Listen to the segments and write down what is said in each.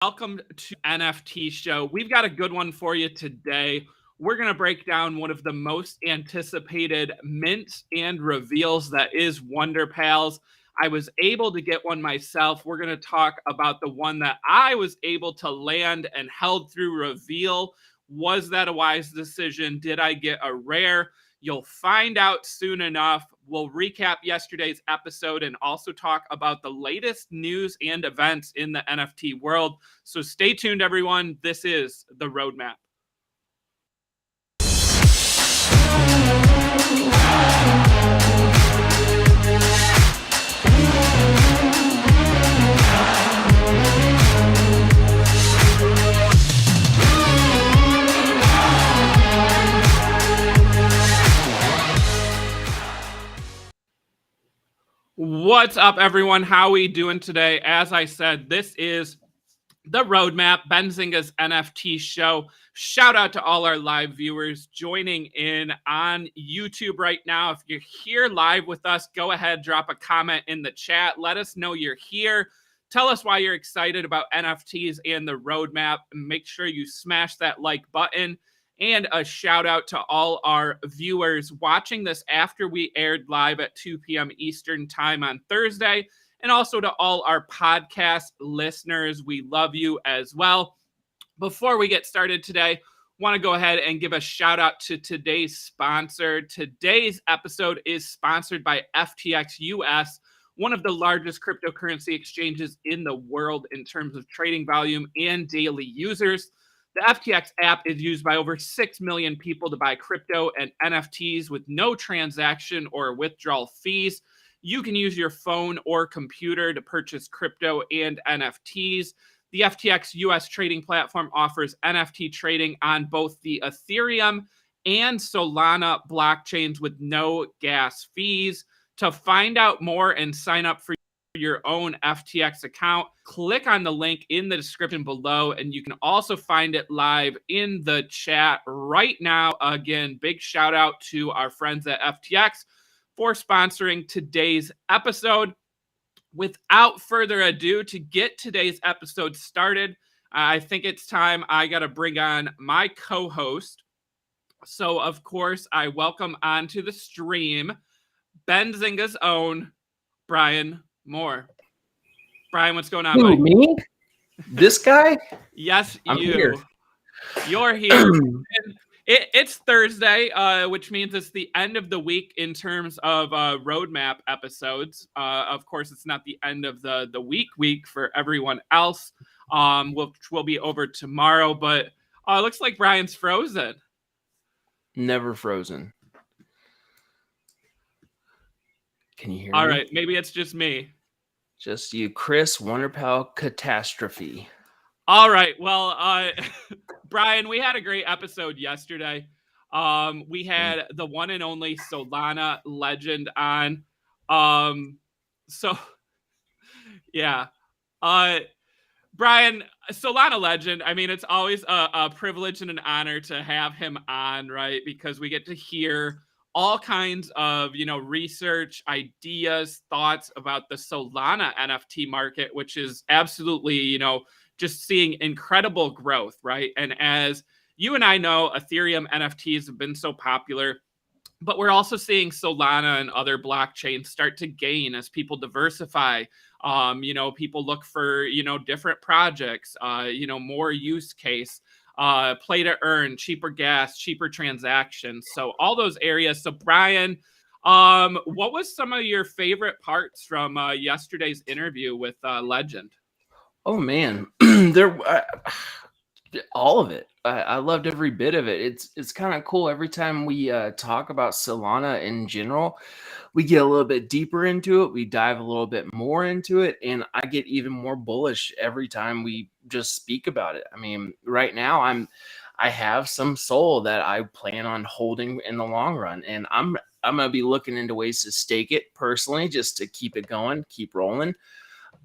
Welcome to NFT Show. We've got a good one for you today. We're going to break down one of the most anticipated mints and reveals that is WonderPals. I was able to get one myself. We're going to talk about the one that I was able to land and held through reveal. Was that a wise decision? Did I get a rare? You'll find out soon enough. We'll recap yesterday's episode and also talk about the latest news and events in the NFT world. So stay tuned, everyone. This is the roadmap. What's up, everyone? How we doing today? As I said, this is the roadmap, Benzinga's NFT show. Shout out to all our live viewers joining in on YouTube right now. If you're here live with us, go ahead, drop a comment in the chat. Let us know you're here. Tell us why you're excited about NFTs and the roadmap. Make sure you smash that like button. And a shout out to all our viewers watching this after we aired live at 2 p.m. Eastern time on Thursday. And also to all our podcast listeners. We love you as well. Before we get started today, want to go ahead and give a shout out to today's sponsor. Today's episode is sponsored by FTX US, one of the largest cryptocurrency exchanges in the world in terms of trading volume and daily users. The FTX app is used by over 6 million people to buy crypto and NFTs with no transaction or withdrawal fees. You can use your phone or computer to purchase crypto and NFTs. The FTX US trading platform offers NFT trading on both the Ethereum and Solana blockchains with no gas fees. To find out more and sign up for your own FTX account, click on the link in the description below, and you can also find it live in the chat right now. Again, big shout out to our friends at FTX for sponsoring today's episode. Without further ado, to get today's episode started, I think it's time I got to bring on my co-host. So, of course, I welcome onto the stream Benzinga's own Brian Moir. Brian, what's going on, Who, buddy? me? This guy? Yes, I'm you. Here. You're here. It's Thursday, which means it's the end of the week in terms of roadmap episodes. Of course, it's not the end of the week for everyone else, which will be over tomorrow. But it looks like Brian's frozen. Never frozen. Can you hear me? All right, maybe it's just me. Just you, Chris, WonderPal catastrophe. All right, well, Brian, we had a great episode yesterday. We had the one and only Solana legend on. So, yeah. Brian, Solana legend, I mean, it's always a privilege and an honor to have him on, right? Because we get to hear all kinds of, research, ideas, thoughts about the Solana NFT market, which is absolutely, just seeing incredible growth, right? And as you and I know, Ethereum NFTs have been so popular, but we're also seeing Solana and other blockchains start to gain as people diversify. People look for, different projects, more use case. Play to earn, cheaper gas, cheaper transactions. So all those areas. So Brian, what was some of your favorite parts from yesterday's interview with Legend? Oh man, all of it. I loved every bit of it. It's kind of cool. Every time we talk about Solana in general, we get a little bit deeper into it. We dive a little bit more into it, and I get even more bullish every time we just speak about it. I mean, right now I have some SOL that I plan on holding in the long run, and I'm gonna be looking into ways to stake it personally, just to keep it going, keep rolling.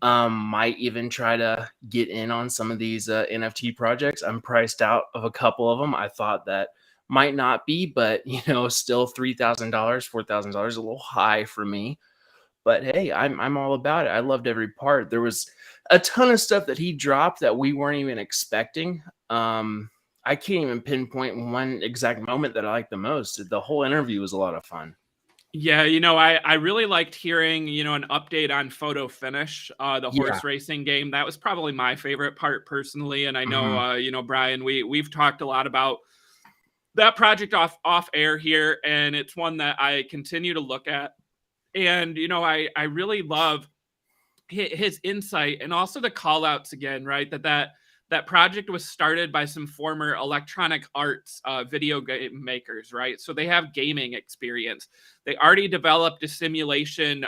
Might even try to get in on some of these NFT projects. I'm priced out of a couple of them. I thought that might not be, but still $3,000, $4,000 a little high for me. But hey, I'm all about it. I loved every part. There was a ton of stuff that he dropped that we weren't even expecting. I can't even pinpoint one exact moment that I liked the most. The whole interview was a lot of fun. Yeah, I really liked hearing, an update on Photo Finish, the horse racing game. That was probably my favorite part personally. And I know, Brian, we've talked a lot about that project off air here, and it's one that I continue to look at. And, I really love his insight and also the call outs again, right? That project was started by some former Electronic Arts video game makers, right? So they have gaming experience. They already developed a simulation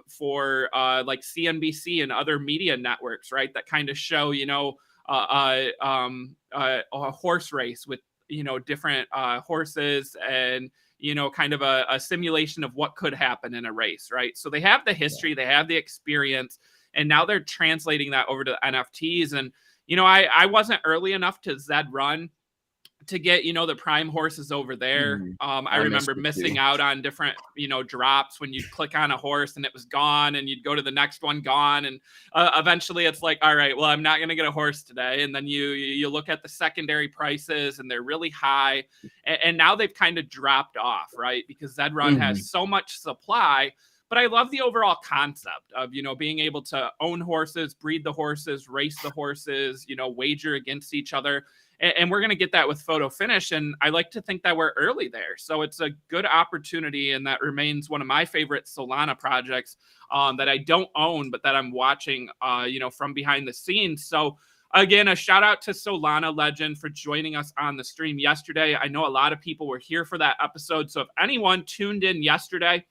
for like CNBC and other media networks, right? That kind of show, a horse race with, different horses and, kind of a simulation of what could happen in a race, right? So they have the history, they have the experience, and now they're translating that over to NFTs. And I wasn't early enough to Zed Run to get, the prime horses over there. I remember missing out on different, drops when you'd click on a horse and it was gone, and you'd go to the next one, gone. And eventually it's like, all right, well, I'm not going to get a horse today. And then you look at the secondary prices and they're really high. And now they've kind of dropped off, right? Because Zed Run has so much supply. But I love the overall concept of, being able to own horses, breed the horses, race the horses, wager against each other. And we're going to get that with Photo Finish. And I like to think that we're early there. So it's a good opportunity. And that remains one of my favorite Solana projects that I don't own, but that I'm watching, from behind the scenes. So again, a shout out to Solana Legend for joining us on the stream yesterday. I know a lot of people were here for that episode. So if anyone tuned in yesterday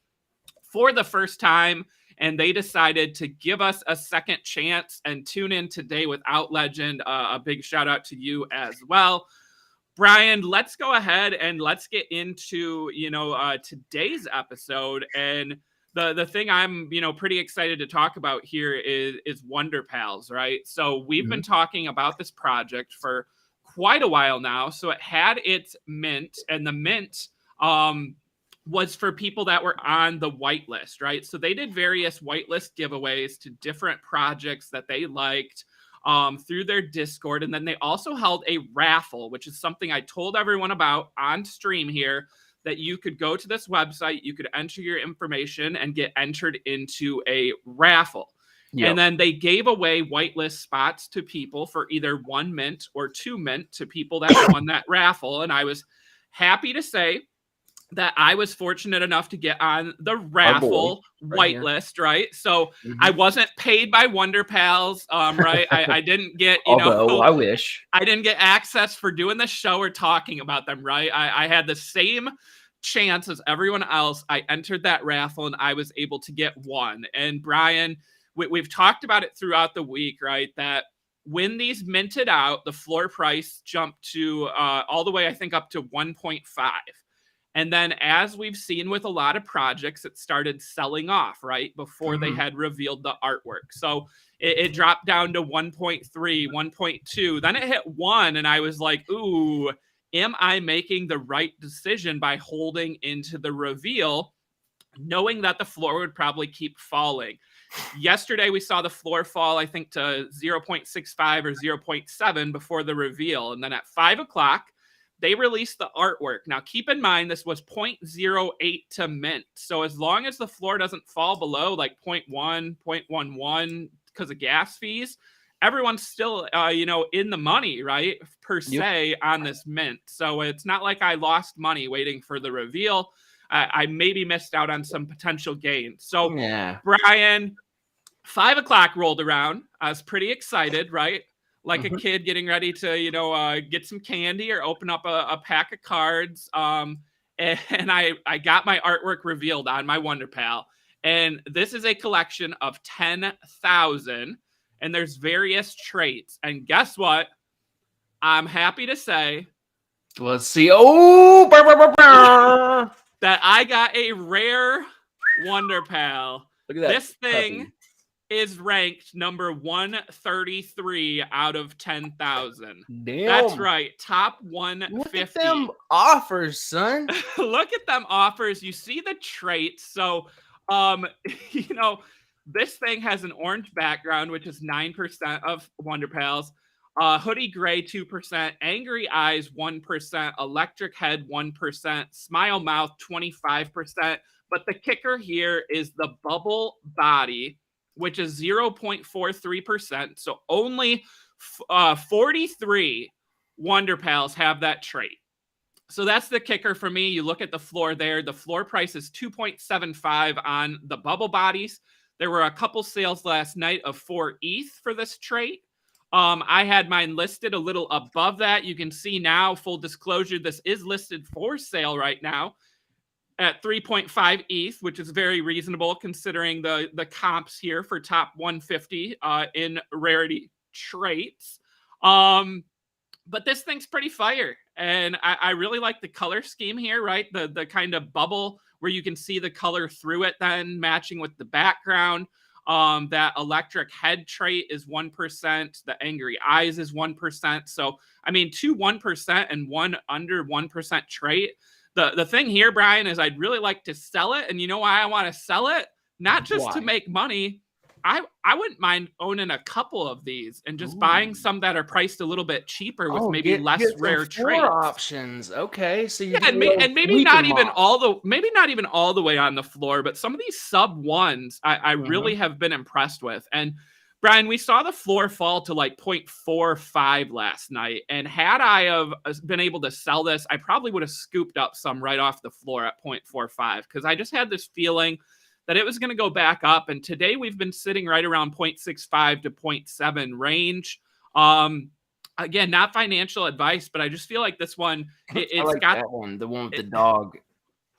for the first time and they decided to give us a second chance and tune in today without Legend, a big shout out to you as well. Brian, let's go ahead and let's get into, today's episode. And the thing I'm, pretty excited to talk about here is WonderPals, right? So we've been talking about this project for quite a while now. So it had its mint, and the mint, was for people that were on the whitelist, right? So they did various whitelist giveaways to different projects that they liked through their Discord. And then they also held a raffle, which is something I told everyone about on stream here, that you could go to this website, you could enter your information and get entered into a raffle. Yep. And then they gave away whitelist spots to people for either 1 mint or 2 mint to people that won that raffle. And I was happy to say that I was fortunate enough to get on the raffle whitelist, right? So I wasn't paid by WonderPals, right? I didn't get, although I wish I didn't get access for doing the show or talking about them, right? I had the same chance as everyone else. I entered that raffle and I was able to get one. And Brian, we've talked about it throughout the week, right? That when these minted out, the floor price jumped to all the way, I think, up to 1.5. And then as we've seen with a lot of projects, it started selling off, right? Before they had revealed the artwork. So it dropped down to 1.3, 1.2. Then it hit 1. And I was like, ooh, am I making the right decision by holding into the reveal, knowing that the floor would probably keep falling? Yesterday, we saw the floor fall, I think, to 0.65 or 0.7 before the reveal. And then at 5 o'clock, they released the artwork. Now, keep in mind, this was 0.08 to mint. So as long as the floor doesn't fall below like 0.1, 0.11 because of gas fees, everyone's still, in the money, right, per se, on this mint. So it's not like I lost money waiting for the reveal. I maybe missed out on some potential gain. So, Brian, 5 o'clock rolled around. I was pretty excited, right? Like a kid getting ready to, get some candy or open up a pack of cards. And I got my artwork revealed on my WonderPal. And this is a collection of 10,000. And there's various traits. And guess what? I'm happy to say. Let's see. Oh, that I got a rare WonderPal. Look at that. This thing is ranked number 133 out of 10,000. Damn. That's right. Top 150. Look at them offers, son. Look at them offers. You see the traits. So, This thing has an orange background, which is 9% of WonderPals. Hoodie gray 2%, angry eyes 1%, electric head 1%, smile mouth 25%. But the kicker here is the bubble body, which is 0.43%. So only 43 WonderPals have that trait. So that's the kicker for me. You look at the floor there. The floor price is 2.75 on the bubble bodies. There were a couple sales last night of 4 ETH for this trait. I had mine listed a little above that. You can see now, full disclosure, this is listed for sale right now at 3.5 ETH, which is very reasonable considering the comps here for top 150 in rarity traits. But this thing's pretty fire. And I really like the color scheme here, right? The kind of bubble where you can see the color through it then matching with the background. That electric head trait is 1%. The angry eyes is 1%. So, I mean, 2 1% and 1 under 1% trait. The thing here, Brian, is I'd really like to sell it. And you know why I want to sell it? Not just to make money. I wouldn't mind owning a couple of these and just buying some that are priced a little bit cheaper with maybe less rare traits. Options. Okay, so you and maybe not even all the way on the floor, but some of these sub ones I really have been impressed with. And Brian, we saw the floor fall to like 0.45 last night, and had I have been able to sell this, I probably would have scooped up some right off the floor at 0.45 because I just had this feeling that it was going to go back up. And today we've been sitting right around 0.65 to 0.7 range. Again, not financial advice, but I just feel like this one, it's like got that one, the one with the dog.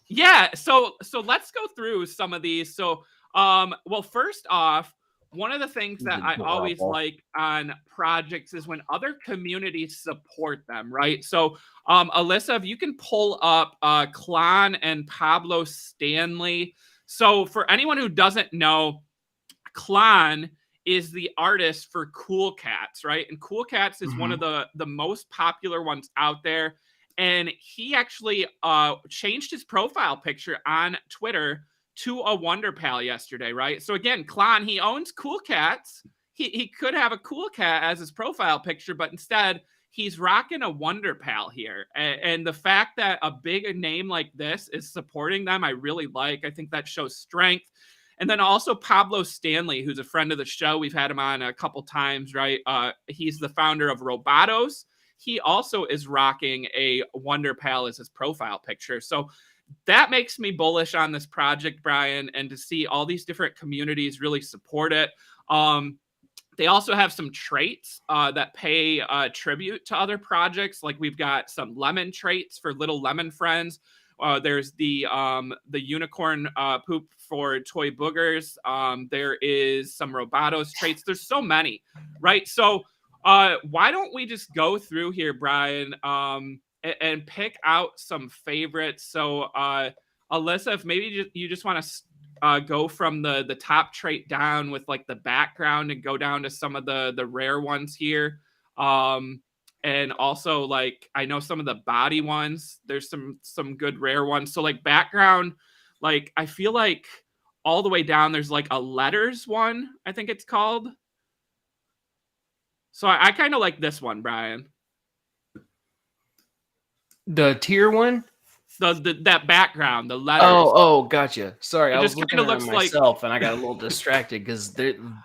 Yeah. So let's go through some of these. So, well, first off, one of the things that I always like on projects is when other communities support them, right? So, Alyssa, if you can pull up Klon and Pablo Stanley. So for anyone who doesn't know, Klon is the artist for Cool Cats, right? And Cool Cats is one of the most popular ones out there. And he actually changed his profile picture on Twitter to a WonderPal yesterday, right? So again, Klon, he owns Cool Cats. He could have a Cool Cat as his profile picture, but instead he's rocking a WonderPal here. And the fact that a big name like this is supporting them, I really like. I think that shows strength. And then also Pablo Stanley, who's a friend of the show. We've had him on a couple times, right? He's the founder of Robotos. He also is rocking a WonderPal as his profile picture. So that makes me bullish on this project, Brian, and to see all these different communities really support it. They also have some traits that pay tribute to other projects. Like we've got some lemon traits for little lemon friends. There's the unicorn poop for toy boogers. There is some Robotos traits. There's so many, right? So why don't we just go through here, Brian, and pick out some favorites? So Alyssa, if maybe you just want to go from the top trait down with like the background and go down to some of the rare ones here. And also like, I know some of the body ones, there's some good rare ones. So like background, like I feel like all the way down, there's like a letters one, I think it's called. So I kind of like this one, Brian. The tier one? That background, the letters. Oh, gotcha. Sorry, I was looking at myself and I got a little distracted because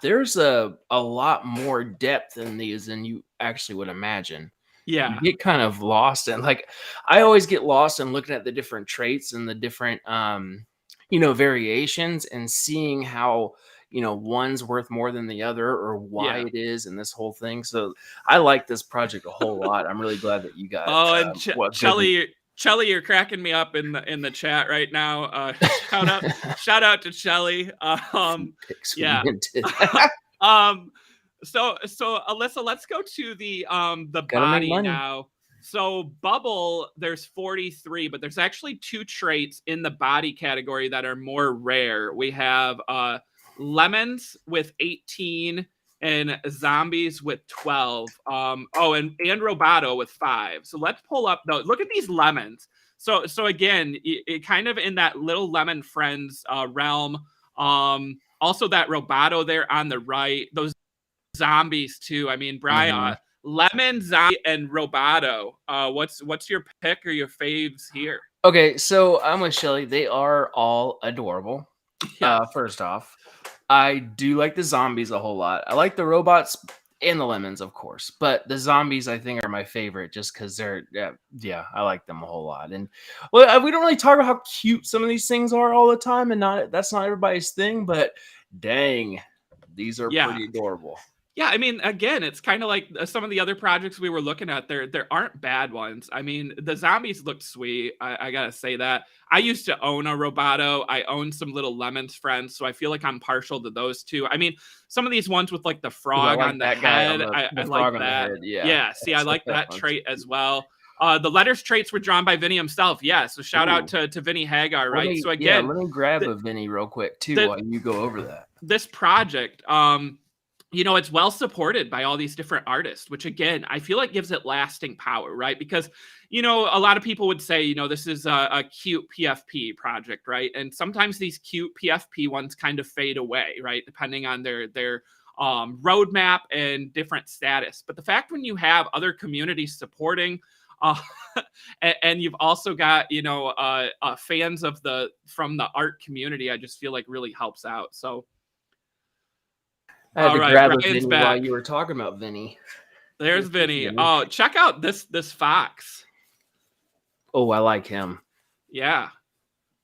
there's a lot more depth in these than you actually would imagine. Yeah, you get kind of lost, and like I always get lost in looking at the different traits and the different variations and seeing how one's worth more than the other or why it is and this whole thing. So I like this project a whole lot. I'm really glad that you got Chelly, you're cracking me up in the chat right now. Shout out to Chelly. So Alyssa, let's go to the body now. So bubble, there's 43, but there's actually 2 traits in the body category that are more rare. We have lemons with 18 and zombies with 12. And Roboto with 5. So let's pull up those. Look at these lemons. So again, it kind of in that little lemon friends realm. Also that Roboto there on the right, those zombies too. I mean, Brian, Lemon, Zombie, and Roboto. What's your pick or your faves here? Okay, so I'm with Shelly. They are all adorable. Yeah. First off, I do like the zombies a whole lot. I like the robots and the lemons, of course, but the zombies I think are my favorite just because they're yeah, I like them a whole lot. And well, we don't really talk about how cute some of these things are all the time, and that's not everybody's thing, but dang, these are pretty adorable. Yeah, I mean, again, it's kind of like some of the other projects we were looking at. There aren't bad ones. I mean, the zombies looked sweet. I gotta say that. I used to own a Roboto. I own some little Lemons friends, so I feel like I'm partial to those two. I mean, some of these ones with like the frog on the head, I like that. Yeah, see, I like that trait as well. The letters traits were drawn by Vinny himself. Yeah, so shout out to Vinny Hagar, right? So again, let me grab a Vinny real quick too while you go over that. This project, you know, it's well supported by all these different artists, which again, I feel like gives it lasting power, right? Because, you know, a lot of people would say, you know, this is a cute PFP project, right? And sometimes these cute PFP ones kind of fade away, right? Depending on their roadmap and different status. But the fact when you have other communities supporting, and you've also got, you know, fans of from the art community, I just feel like really helps out. So. I had to grab a Vinny while you were talking about Vinny. There's Vinny. Oh, check out this fox. Oh, I like him. Yeah.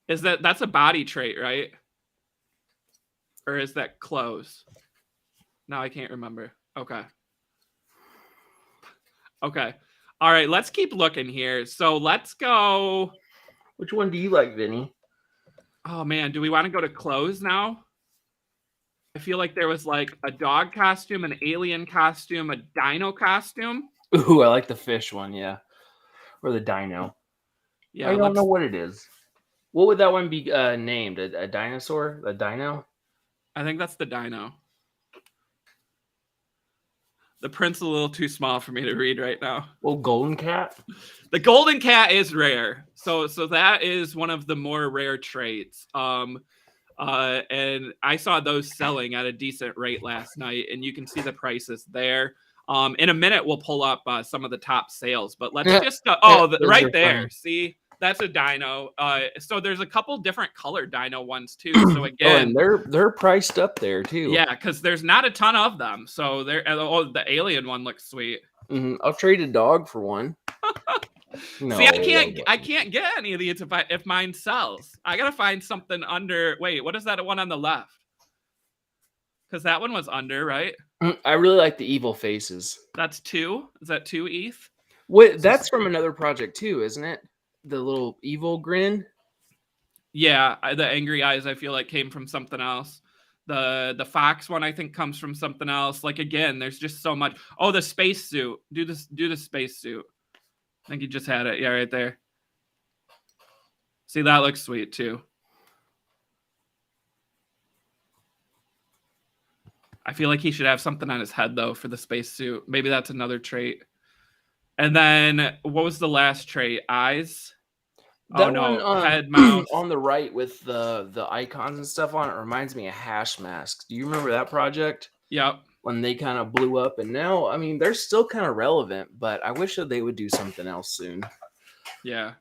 That's a body trait, right? Or is that clothes? No, I can't remember. Okay. Okay. All right, let's keep looking here. So let's go. Which one do you like, Vinny? Oh man, do we want to go to clothes now? I feel like there was like a dog costume, an alien costume, a dino costume. Ooh, I like the fish one, yeah. Or the dino. Yeah, I don't know what it is. What would that one be named? A dinosaur? A dino? I think that's the dino. The print's a little too small for me to read right now. Well, golden cat? The golden cat is rare. So that is one of the more rare traits. And I saw those selling at a decent rate last night, and you can see the prices there. In a minute, we'll pull up some of the top sales, but let's just right there. Funny. See, that's a dino. So there's a couple different color dino ones too. So again, and they're priced up there too. Yeah, because there's not a ton of them. So the alien one looks sweet. I'll trade a dog for one. No, see, I can't get any of these if mine sells. I gotta find something under. Wait, what is that one on the left? Because that one was under, right? I really like the evil faces. That's 2. Is that 2 ETH? Wait, that's from another project too, isn't it? The little evil grin. Yeah, the angry eyes I feel like came from something else. The fox one I think comes from something else. Like again, there's just so much. Oh, the spacesuit. Do the spacesuit. I think you just had it. Yeah, right there. See, that looks sweet too. I feel like he should have something on his head though for the spacesuit. Maybe that's another trait. And then what was the last trait? Eyes? That one, head, mouth. On the right with the icons and stuff on it reminds me of Hash Mask. Do you remember that project? Yep. When they kind of blew up, and now, I mean, they're still kind of relevant, but I wish that they would do something else soon. Yeah.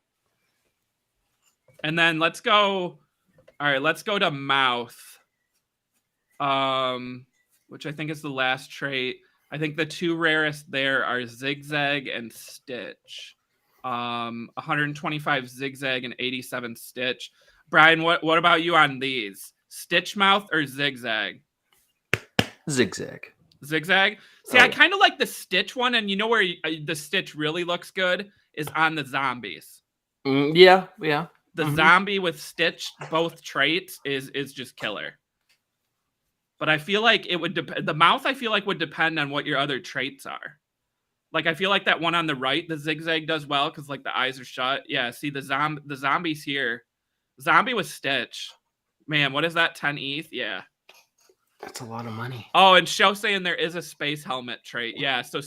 And then let's go. All right, let's go to mouth. Which I think is the last trait. I think the 2 rarest there are Zigzag and Stitch. 125 Zigzag and 87 Stitch. Brian, what about you on these? Stitch mouth or Zigzag? Zigzag. Zigzag? See, I kind of like the Stitch one, and you know where the Stitch really looks good is on the zombies. Yeah. The zombie with Stitch, both traits, is just killer. But I feel like it would the mouth I feel like would depend on what your other traits are. Like I feel like that one on the right, the Zigzag does well because like the eyes are shut. Yeah, see the zombies here. Zombie with Stitch. Man, what is that? 10 ETH? Yeah. That's a lot of money. Oh, and Show saying there is a space helmet trait. Yeah, so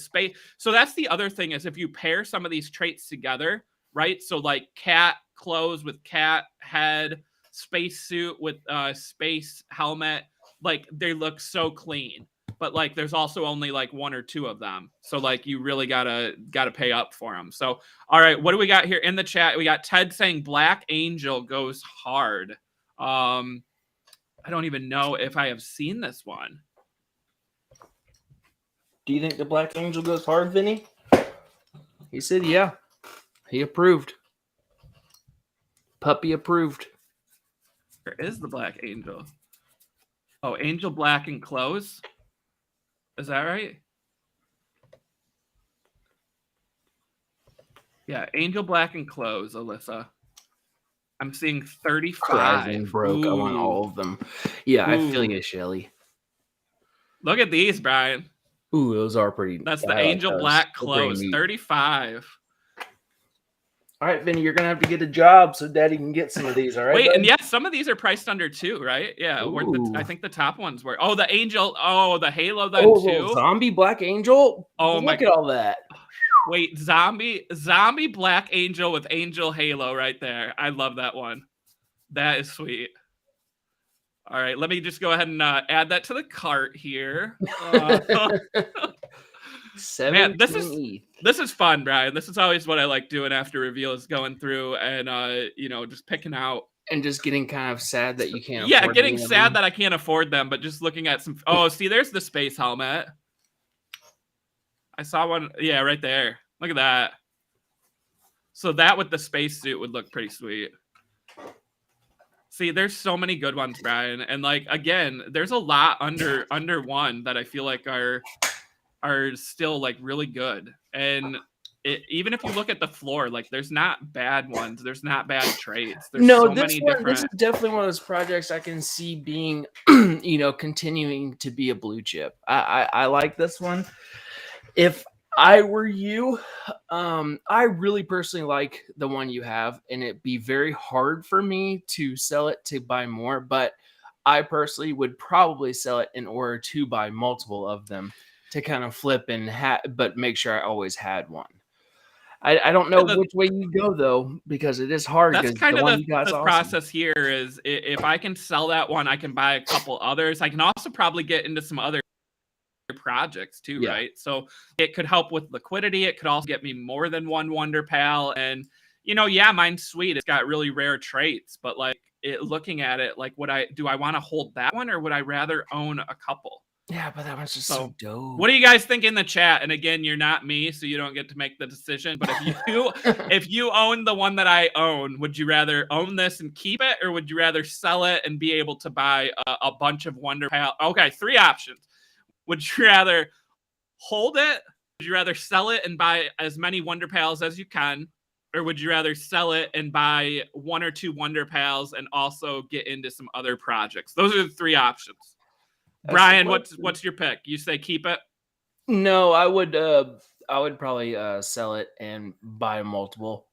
that's the other thing is if you pair some of these traits together, right? So like cat clothes with cat head, space suit with space helmet, like they look so clean, but like there's also only like 1 or 2 of them. So like you really gotta pay up for them. So all right, what do we got here in the chat? We got Ted saying Black Angel goes hard. I don't even know if I have seen this one. Do you think the Black Angel goes hard, Vinny? He said, yeah. He approved. Puppy approved. Where is the Black Angel? Oh, Angel Black and Close. Is that right? Yeah, Angel Black and Close, Alyssa. I'm seeing 35. Broke. Ooh. I want all of them. Yeah, Ooh. I feel you, Shelly. Look at these, Brian. Ooh, those are pretty. That's the Angel Black Close, 35. All right, Vinny, you're going to have to get a job so Daddy can get some of these, all right? Wait, bud? and yes, some of these are priced under 2, right? Yeah, I think the top ones were. Oh, the Angel. Oh, the Halo then too. Zombie Black Angel? Oh, Look at all that. Wait, zombie Black Angel with Angel Halo right there. I love that one. That is sweet. All right, let me just go ahead and add that to the cart here. Man, this is fun, Brian. This is always what I like doing after reveal, is going through and just picking out and just getting kind of sad that you can't. Yeah, getting sad that I can't afford them, but just looking at some. Oh, see, there's the space helmet. I saw one. Yeah, right there. Look at that. So that with the spacesuit would look pretty sweet. See, there's so many good ones, Brian, and like again, there's a lot under 1 that I feel like are still like really good. And even if you look at the floor, like there's not bad ones, there's not bad traits. There's this is definitely one of those projects I can see being, continuing to be a blue chip. I like this one. If I were you, I really personally like the one you have, and it'd be very hard for me to sell it to buy more, but I personally would probably sell it in order to buy multiple of them to kind of flip but make sure I always had one. I don't know which way you go though, because it is hard. That's kind of the process here is if I can sell that one, I can buy a couple others. I can also probably get into some other projects too, right? So it could help with liquidity. It could also get me more than one WonderPal. And mine's sweet. It's got really rare traits, but like looking at it, like do I want to hold that one, or would I rather own a couple? Yeah, but that one's just so dope. What do you guys think in the chat? And again, you're not me, so you don't get to make the decision. But if you own the one that I own, would you rather own this and keep it, or would you rather sell it and be able to buy a bunch of WonderPal? Okay, 3 options. Would you rather hold it? Would you rather sell it and buy as many WonderPals as you can? Or would you rather sell it and buy 1 or 2 WonderPals and also get into some other projects? Those are the 3 options. Brian, what's your pick? You say keep it? No, I would probably sell it and buy multiple.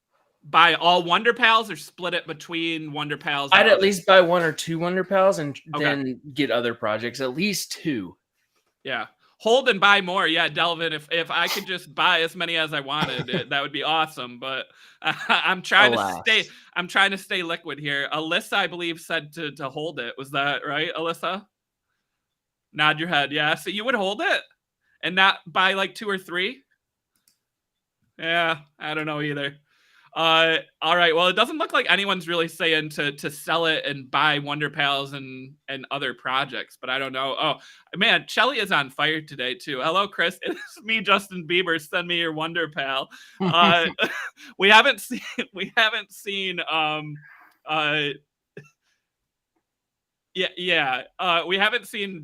Buy all WonderPals or split it between WonderPals? I'd at least buy 1 or 2 WonderPals and then get other projects, at least 2. Yeah. Hold and buy more. Yeah, Delvin, if I could just buy as many as I wanted, that would be awesome. But I'm trying to stay liquid here. Alyssa, I believe, said to hold it. Was that right, Alyssa? Nod your head. Yeah. So you would hold it and not buy like 2 or 3? Yeah, I don't know either. All right. Well, it doesn't look like anyone's really saying to sell it and buy WonderPals and other projects, but I don't know. Oh man, Shelly is on fire today too. Hello, Chris. It's me, Justin Bieber. Send me your WonderPal. We haven't seen we haven't seen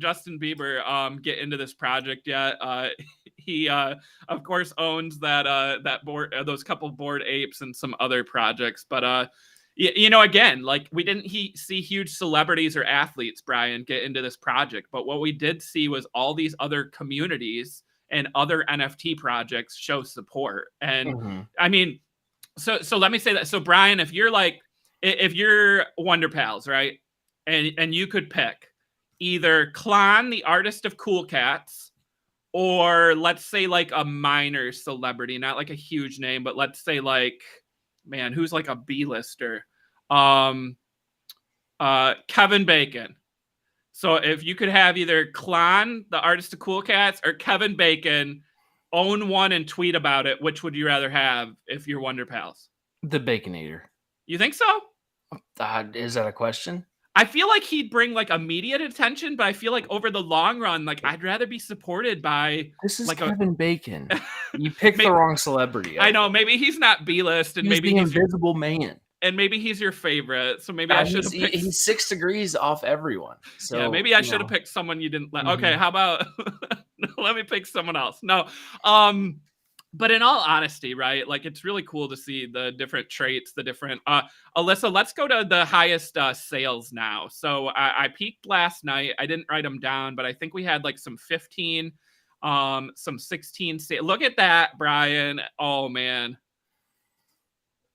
Justin Bieber get into this project yet. He of course owns that board, those couple Bored Apes and some other projects, but again, like we didn't see huge celebrities or athletes, Brian, get into this project, but what we did see was all these other communities and other NFT projects show support. And I mean, so let me say that. So Brian, if you're WonderPals, right? And you could pick either Klon, the artist of Cool Cats, or let's say like a minor celebrity, not like a huge name, but let's say like, man, who's like a B-lister? Kevin Bacon. So if you could have either Klon, the artist of Cool Cats, or Kevin Bacon own one and tweet about it, which would you rather have if you're WonderPals? The Baconator. You think so? Is that a question? I feel like he'd bring like immediate attention, but I feel like over the long run, like I'd rather be supported by This is like Kevin Bacon. You picked Maybe- the wrong celebrity. I know maybe he's not B-list, and He's maybe the he's Invisible Man. and maybe he's your favorite. So maybe I should have picked. He's 6 degrees off everyone. So Yeah, maybe I should have picked someone you didn't like. Okay, Mhm. how about let me pick someone else? No, but in all honesty, right? Like it's really cool to see the different traits, the different. Alyssa, let's go to the highest sales now. So I peaked last night. I didn't write them down, but I think we had like some 15, some 16. Look at that, Brian. Oh man,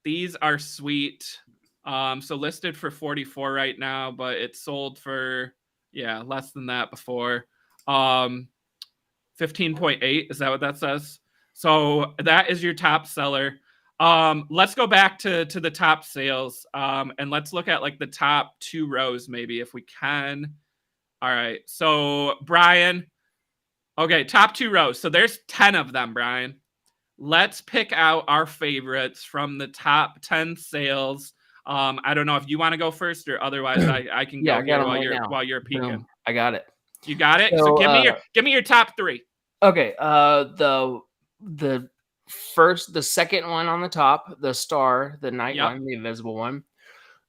these are sweet. So listed for 44 right now, but it sold for less than that before. 15.8, is that what that says? So that is your top seller. Let's go back to the top sales, and let's look at like the top 2 rows maybe if we can. All right, so Brian, okay, top 2 rows. So there's 10 of them, Brian. Let's pick out our favorites from the top 10 sales. I don't know if you want to go first, or otherwise I can go here while you're peeking. Boom. I got it. You got it. So give me your top 3. Okay. The second one on the top, the star, the night one, the invisible one.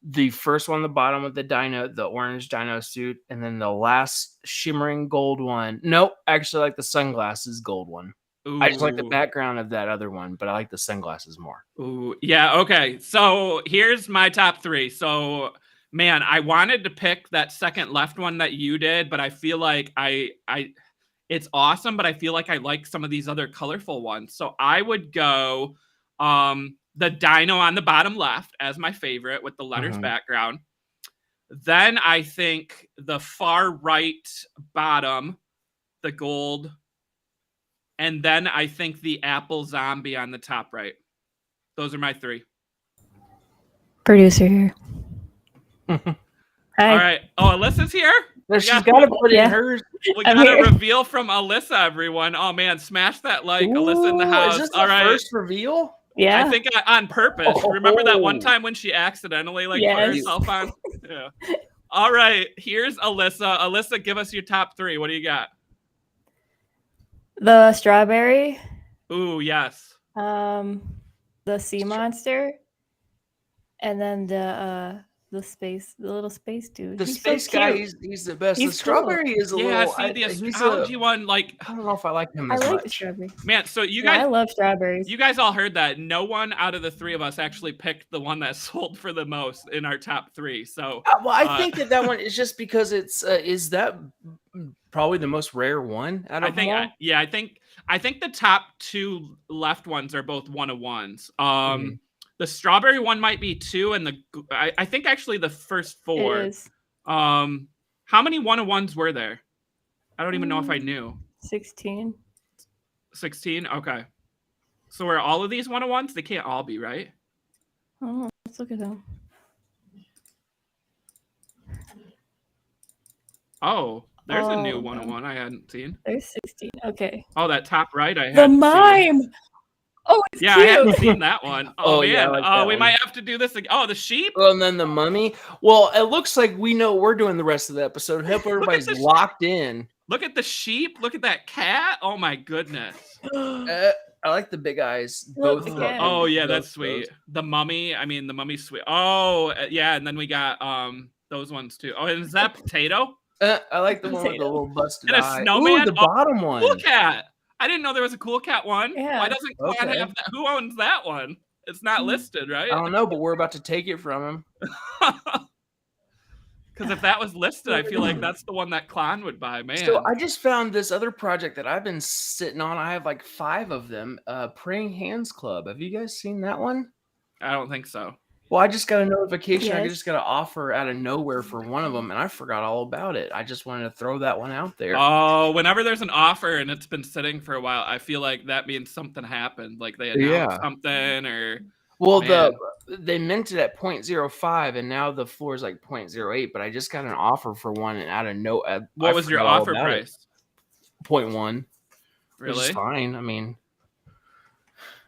The first one on the bottom with the orange dino suit, and then the last shimmering gold one. Nope, I actually like the sunglasses gold one. Ooh. I just like the background of that other one, but I like the sunglasses more. Ooh, yeah, okay. So here's my top 3. So, man, I wanted to pick that second left one that you did, but I feel like it's awesome, but I feel like I like some of these other colorful ones. So I would go the dino on the bottom left as my favorite with the letters background. Then I think the far right bottom, the gold. And then I think the Apple zombie on the top right. Those are my 3. Producer here. Hi. All right. Oh, Alyssa's here? She's got to put in hers. We got a reveal from Alyssa, everyone. Oh, man. Smash that like. Ooh, Alyssa in the house. Is this the first reveal? Yeah. I think on purpose. Remember that one time when she accidentally put herself on? Yeah. All right. Here's Alyssa. Alyssa, give us your top 3. What do you got? The strawberry. Ooh, yes. The sea monster. And then the little space dude. The space guy, he's the best. The strawberry is a little. The astrology one, like I don't know if I like him. I like the strawberry. Man, so you guys, I love strawberries. You guys all heard that. No one out of the 3 of us actually picked the one that sold for the most in our top 3. So, well, I think that one is just because it's is that probably the most rare one out of them all? I think the top 2 left ones are both 1-of-1s. The strawberry one might be 2, and I think actually the first 4. It is. How many 1-of-1s were there? I don't even know if I knew. 16. 16? Okay. So are all of these 1-of-1s? They can't all be, right? Oh, let's look at them. Oh, there's a new 1-of-1 I hadn't seen. There's 16. Okay. Oh, that top right I had. The mime. Oh, it's cute. I hadn't seen that one. Oh, man. Yeah, like we might have to do this again. Oh, the sheep? Well, and then the mummy. Well, it looks like we know we're doing the rest of the episode. Hope everybody's locked in. Look at the sheep. Look at that cat. Oh, my goodness. I like the big eyes. Both. Oh, yeah, that's sweet. The mummy. I mean, the mummy's sweet. Oh, yeah. And then we got those ones, too. Oh, and is that a potato? I like the one with the little busted and eye. A snowman. Ooh, the bottom one. Cool Cat. I didn't know there was a Cool Cat one. Yeah. Why doesn't Cool Cat have that? Who owns that one? It's not listed, right? I don't know, but we're about to take it from him. Because if that was listed, I feel like that's the one that Klon would buy, man. So I just found this other project that I've been sitting on. I have like 5 of them. Praying Hands Club. Have you guys seen that one? I don't think so. Well, I just got a notification. Yes. I just got an offer out of nowhere for one of them, and I forgot all about it. I just wanted to throw that one out there. Oh, whenever there's an offer and it's been sitting for a while, I feel like that means something happened. Like they announced something or... Well, Man. they minted at 0.05 and now the floor is like 0.08, but I just got an offer for one and out of no What was your offer price? 0.1. Which is Really? fine. I mean,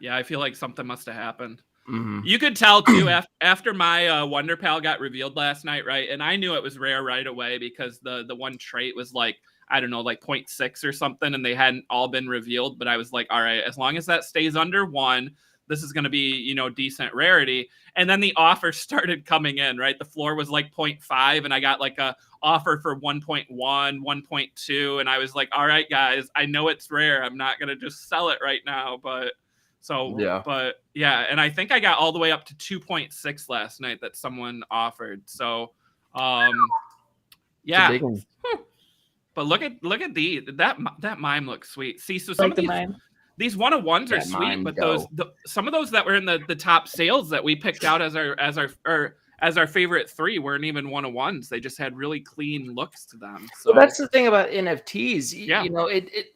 yeah, I feel like something must have happened. mm-hmm. You could tell too after my WonderPal got revealed last night, right? And I knew it was rare right away because the one trait was like, I don't know, like 0.6 or something, and they hadn't all been revealed. But I was like, all right, as long as that stays under 1, this is going to be, you know, decent rarity. And then the offers started coming in, right? The floor was like 0.5, and I got like a offer for 1.1, 1.2, and I was like, all right, guys, I know it's rare. I'm not going to just sell it right now, but yeah, and I think I got all the way up to 2.6 last night that someone offered. So, yeah. But look at that mime looks sweet. See, so some of these 101s are sweet, but some of those that were in the top sales that we picked out as our favorite 3 weren't even 101s. They just had really clean looks to them. So well, that's the thing about NFTs. Yeah. You know,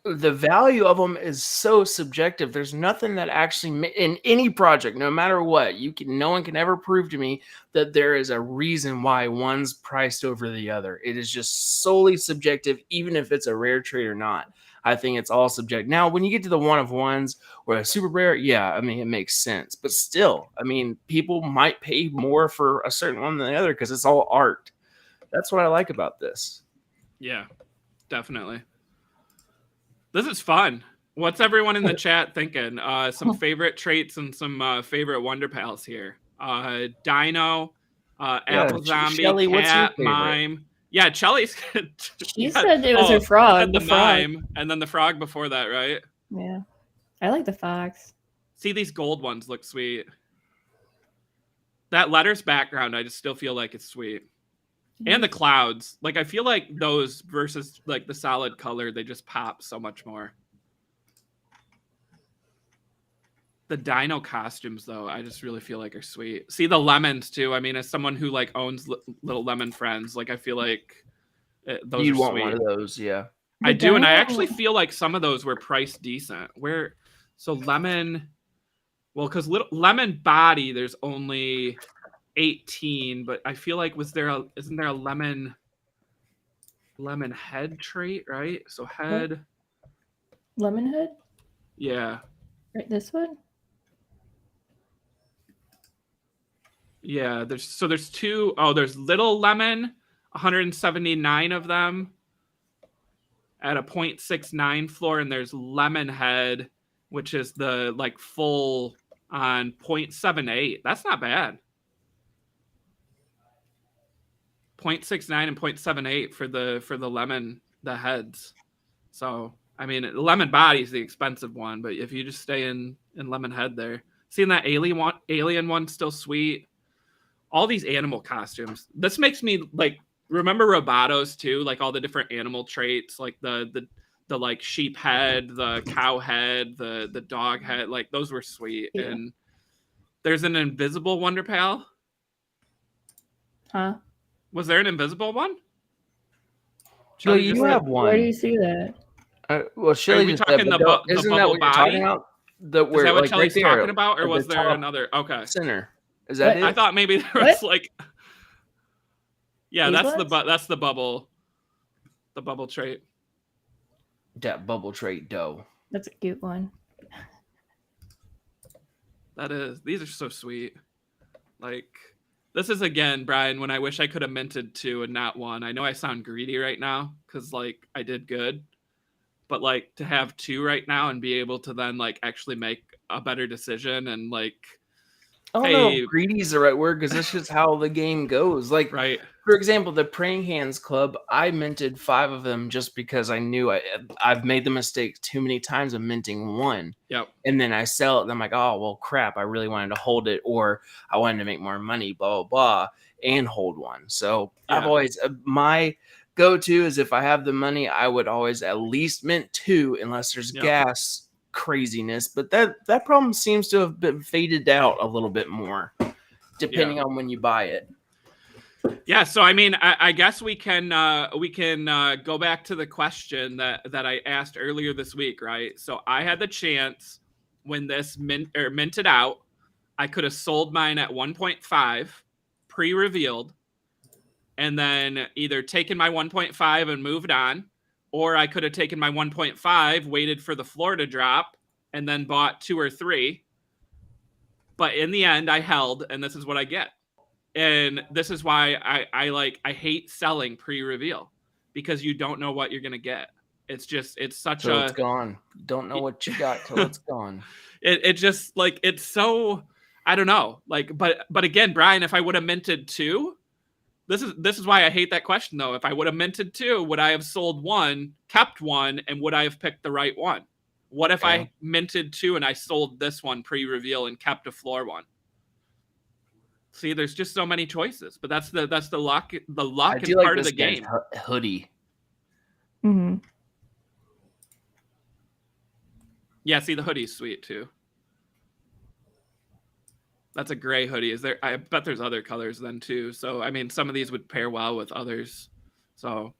the value of them is so subjective. There's nothing that actually in any project, no matter what, no one can ever prove to me that there is a reason why one's priced over the other. It is just solely subjective, even if it's a rare trade or not. I think it's all subjective. Now, when you get to the 1-of-1s or a super rare, yeah, I mean, it makes sense. But still, I mean, people might pay more for a certain one than the other because it's all art. That's what I like about this. Yeah, definitely. This is fun. What's everyone in the chat thinking? Some favorite traits and some favorite WonderPals here. Dino, Apple Zombie, Shelly, Cat, Mime. Yeah, Chelly's. She said it was her frog. And the mime, and then the frog before that, right? Yeah, I like the fox. See, these gold ones look sweet. That letters background, I just still feel like it's sweet. And the clouds, like I feel like those versus like the solid color, they just pop so much more. The dino costumes, though, I just really feel like are sweet. See the lemons too. I mean, as someone who like owns little lemon friends, like I feel like those. You'd are want sweet. One of those, yeah. I do, and I actually feel like some of those were priced decent. So lemon, well, because lemon body, there's only 18, but I feel like isn't there a lemon head trait, right? So head, lemon head. Yeah. Right, this one. Yeah, there's 2. Oh, there's little lemon, 179 of them at a 0.69 floor, and there's lemon head, which is the like full on 0.78. That's not bad. 0.69 and 0.78 for the lemon, the heads. So I mean, lemon body is the expensive one, but if you just stay in lemon head there, seeing that alien one still sweet. All these animal costumes. This makes me like remember Robotos too, like all the different animal traits, like the like sheep head, the cow head, the dog head, like those were sweet. Yeah. And there's an invisible WonderPal. Huh? Was there an invisible one? No, you have one. Where do you see that? Well, Shelly just talking said, the isn't bubble that what body? you're talking about? Is that what like, Shelly's right talking about, or was there another? Okay. Center. Is that it? I thought maybe there was like. Yeah, These that's the bubble. The bubble trait. That bubble trait dough. That's a cute one. That is. These are so sweet. Like, this is again, Brian, when I wish I could have minted 2 and not 1. I know I sound greedy right now because like I did good, but like to have 2 right now and be able to then like actually make a better decision and like. I don't know if greedy is the right word because that's just how the game goes. Like, right. For example, the Praying Hands Club, I minted 5 of them just because I knew I've made the mistake too many times of minting 1. Yep. And then I sell it, and I'm like, oh, well, crap, I really wanted to hold it, or I wanted to make more money, blah, blah, blah, and hold 1. So yeah. I've always, my go-to is if I have the money, I would always at least mint 2 unless there's gas craziness, but that problem seems to have been faded out a little bit more depending on when you buy it. Yeah, so I mean, I guess we can go back to the question that I asked earlier this week, right? So I had the chance when this minted out I could have sold mine at 1.5, pre-revealed, and then either taken my 1.5 and moved on, or I could have taken my 1.5, waited for the floor to drop, and then bought 2 or 3. But in the end, I held, and this is what I get. And this is why I hate selling pre-reveal, because you don't know what you're gonna get. It's such till it's gone. You don't know what you got till it's gone. It just like, it's so, I don't know. Like, but again, Brian, if I would have minted 2, this is why I hate that question though. If I would have minted 2, would I have sold 1, kept 1, and would I have picked the right one? What if I minted 2 and I sold this one pre-reveal and kept a floor one? See, there's just so many choices, but that's the luck and part of the game. Hoodie. Mm-hmm. Yeah, see, the hoodie's sweet too. That's a gray hoodie. I bet there's other colors then too. So I mean, some of these would pair well with others. So,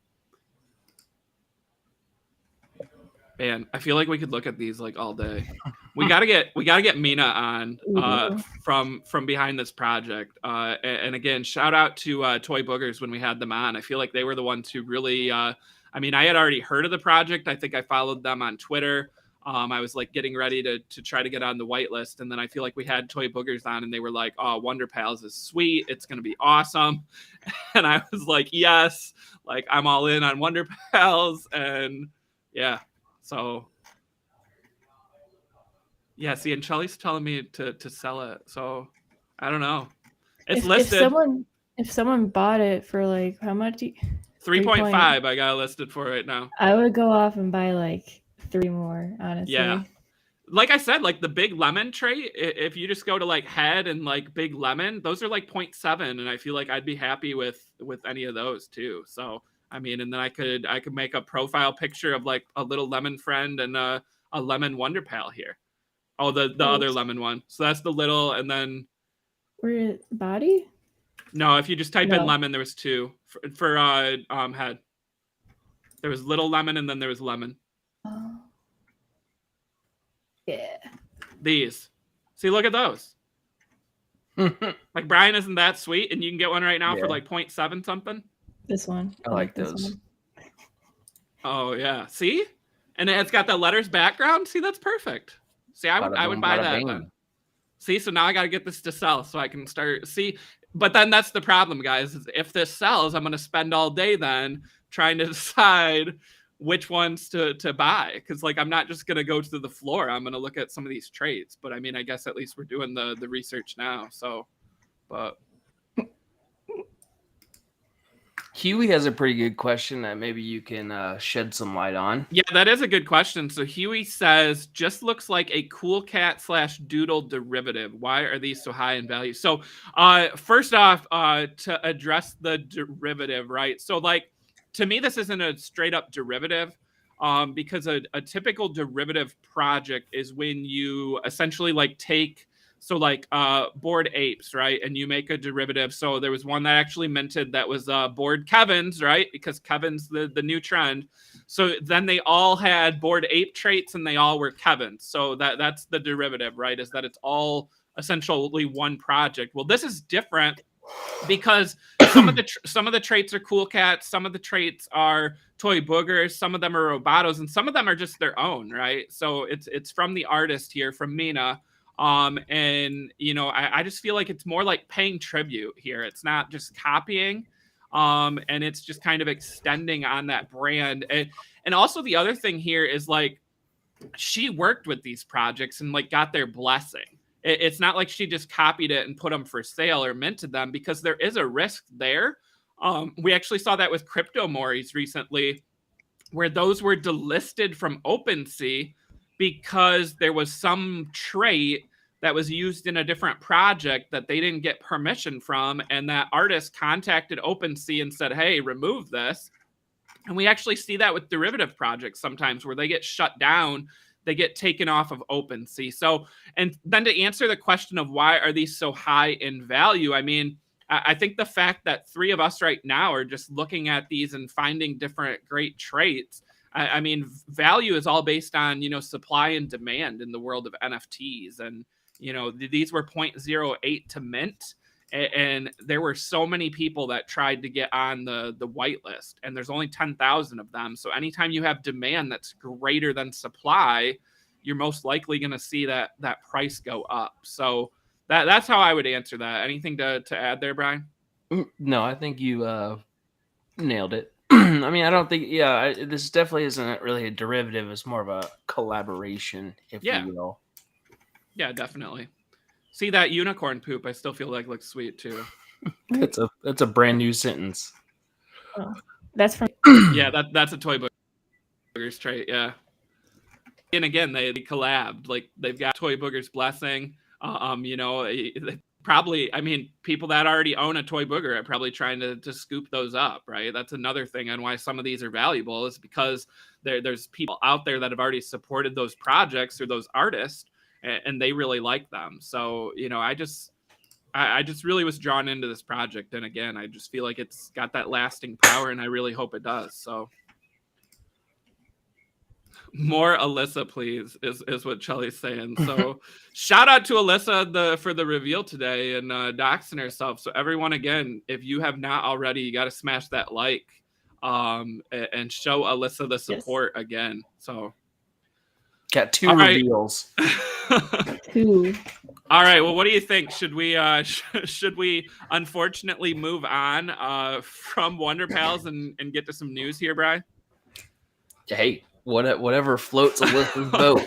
man, I feel like we could look at these like all day. We gotta get Mina on from behind this project. And again, shout out to Toy Boogers when we had them on. I feel like they were the ones who really. I mean, I had already heard of the project. I think I followed them on Twitter. I was like getting ready to try to get on the whitelist, and then I feel like we had Toy Boogers on, and they were like, "Oh, WonderPals is sweet. It's gonna be awesome," and I was like, "Yes, like I'm all in on WonderPals," and yeah, so yeah. See, and Charlie's telling me to sell it, so I don't know. It's listed. If someone bought it for like how much? 3.5. I got it listed for right now. I would go off and buy like 3 more, honestly. Yeah. Like I said, like the big lemon trait, if you just go to like head and like big lemon, those are like 0.7. And I feel like I'd be happy with any of those too. So, I mean, and then I could make a profile picture of like a little lemon friend and a lemon WonderPal here. Oh, the other lemon one. So that's the little, and then. Where body? No, if you just type in lemon, there was 2 for head. There was little lemon and then there was lemon. Oh. Yeah. These. See, look at those. Like, Brian, isn't that sweet? And you can get one right now for like 0.7 something. This one. I like those. One. Oh, yeah. See? And it's got the letters background. See, that's perfect. See, I would buy that then. See, so now I got to get this to sell so I can start. See, but then that's the problem, guys. Is if this sells, I'm going to spend all day then trying to decide which ones to buy, because like I'm not just gonna go to the floor. I'm gonna look at some of these traits. But I mean, I guess at least we're doing the research now. So, but Huey has a pretty good question that maybe you can shed some light on. Yeah, that is a good question. So Huey says, just looks like a Cool Cat / Doodle derivative. Why are these so high in value? So first off, to address the derivative, right? So like, to me, this isn't a straight up derivative, because a typical derivative project is when you essentially like take, so like Bored Apes, right? And you make a derivative. So there was one that actually minted that was Bored Kevin's, right? Because Kevin's the new trend. So then they all had Bored Ape traits and they all were Kevin's. So that's the derivative, right? Is that it's all essentially one project. Well, this is different, because some of the traits are Cool Cats, some of the traits are Toy Boogers, some of them are Robotos, and some of them are just their own, right? So it's from the artist here, from Mina. And you know, I just feel like it's more like paying tribute here. It's not just copying, and it's just kind of extending on that brand. And also the other thing here is like, she worked with these projects and like got their blessing. It's not like she just copied it and put them for sale or minted them, because there is a risk there. We actually saw that with crypto Moris recently, where those were delisted from OpenSea because there was some trait that was used in a different project that they didn't get permission from. And that artist contacted OpenSea and said, hey, remove this. And we actually see that with derivative projects sometimes, where they get shut down, they get taken off of OpenSea. So, and then to answer the question of why are these so high in value, I mean, I think the fact that 3 of us right now are just looking at these and finding different great traits. I mean, value is all based on, you know, supply and demand in the world of NFTs. And, these were 0.08 to mint. And there were so many people that tried to get on the whitelist, and there's only 10,000 of them. So anytime you have demand that's greater than supply, you're most likely going to see that price go up. So that's how I would answer that. Anything to add there, Brian? No, I think you nailed it. I mean, I don't think, this definitely isn't really a derivative. It's more of a collaboration, if you will. Yeah, definitely. See that unicorn poop? I still feel like looks sweet too. That's a brand new sentence. Oh, that's from. Yeah, that's a Toy Boogers trait. Yeah. And again, they collabed. Like they've got Toy Boogers blessing. Probably, I mean, people that already own a Toy Booger are probably trying to scoop those up, right? That's another thing on why some of these are valuable, is because there's people out there that have already supported those projects or those artists, and they really like them. So, I just really was drawn into this project. And again, I just feel like it's got that lasting power, and I really hope it does. So more Alyssa, please, is what Chelly's saying. So shout out to Alyssa for the reveal today and doxing herself. So everyone, again, if you have not already, you got to smash that like and show Alyssa the support again. So got 2 reveals. 2. All right. Well, what do you think? Should we unfortunately move on from WonderPals and get to some news here, Brian? Hey, whatever floats Alyssa's boat.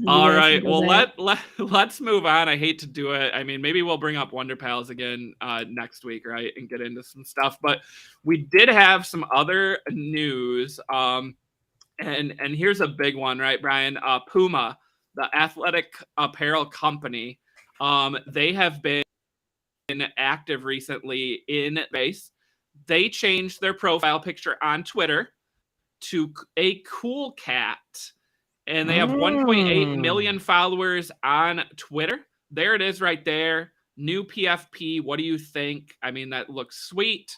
All right. Well, let's move on. I hate to do it. I mean, maybe we'll bring up WonderPals again next week, right, and get into some stuff. But we did have some other news. And here's a big one, right, Brian? Puma, the athletic apparel company, they have been active recently in base. They changed their profile picture on Twitter to a Cool Cat, and they have 1.8 million followers on Twitter. There it is right there. New PFP. What do you think? I mean, that looks sweet.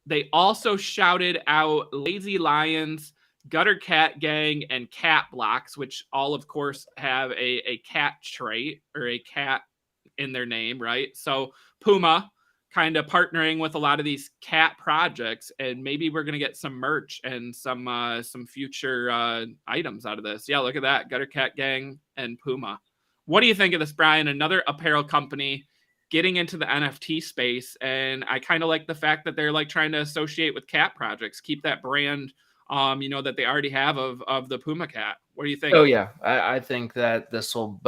They also shouted out Lazy Lions, Gutter Cat Gang, and Cat Blocks, which all, of course, have a cat trait or a cat in their name, right? So Puma kind of partnering with a lot of these cat projects, and maybe we're going to get some merch and some future items out of this. Yeah, look at that. Gutter Cat Gang and Puma. What do you think of this, Brian? Another apparel company getting into the NFT space, and I kind of like the fact that they're like trying to associate with cat projects, keep that brand that they already have of the Puma cat. What do you think? Oh yeah, I think that this will